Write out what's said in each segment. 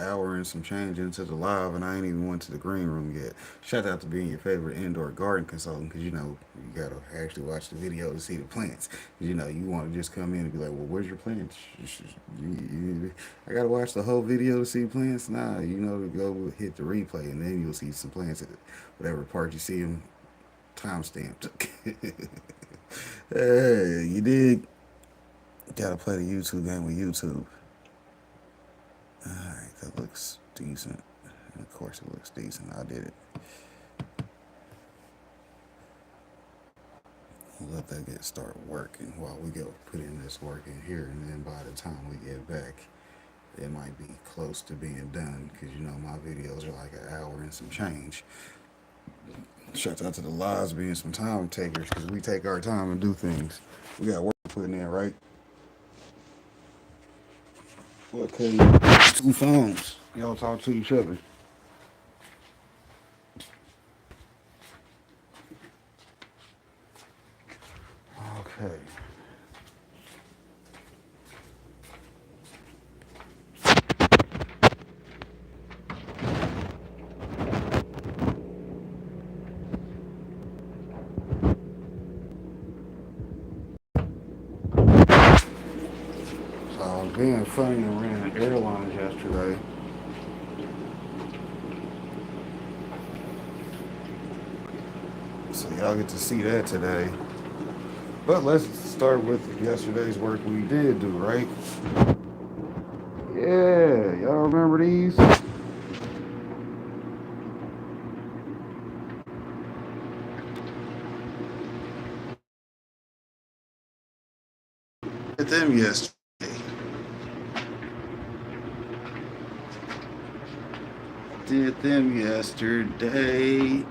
hour and some change into the live, and I ain't even went to the green room yet. Shout out to being your favorite indoor garden consultant, because you know you gotta actually watch the video to see the plants. 'Cause, you know you want to just come in and be like, well, where's your plants? I gotta watch the whole video to see plants. Nah, you know to go hit the replay, and then you'll see some plants at whatever part you see them time stamped. Hey, you dig? Gotta play the YouTube game with YouTube. Alright, that looks decent. And of course it looks decent. I did it. We'll let that get start working while we go put in this work in here, and then by the time we get back, it might be close to being done, because you know my videos are like an hour and some change. Shout out to the lives being some time takers, because we take our time and do things. We got work putting in, right? Okay, two phones. Y'all talk to each other. Okay. So I was being funny and ran airlines yesterday. So y'all get to see that today. But let's start with yesterday's work we did do, right? Yeah, y'all remember these? Did them yesterday. Did them yesterday.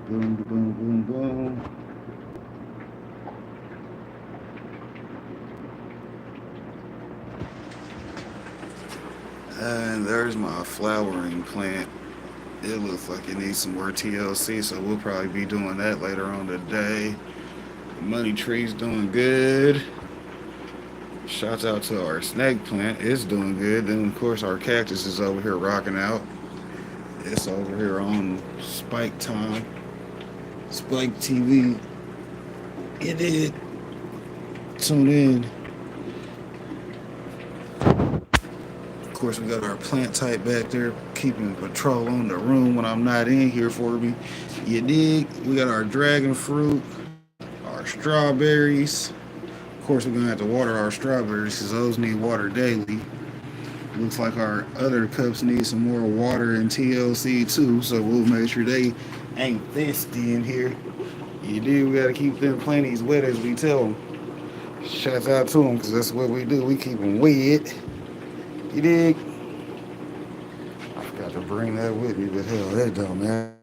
Boom, boom, boom, boom. And there's my flowering plant. It looks like it needs some more TLC, so we'll probably be doing that later on today. The money tree's doing good. Shouts out to our snake plant. It's doing good. Then, of course, our cactus is over here rocking out. It's over here on Spike Time. Spike TV. It did. Tune in. Of course, we got our plant type back there, keeping patrol on the room when I'm not in here for me. You dig? We got our dragon fruit, our strawberries. Of course, we're gonna have to water our strawberries because those need water daily. Looks like our other cups need some more water and TLC too, so we'll make sure they ain't thirsty in here. You dig? We gotta keep them planties wet as we tell them. Shouts out to them because that's what we do. We keep them wet. You dig? I forgot to bring that with me, but hell, that don't matter.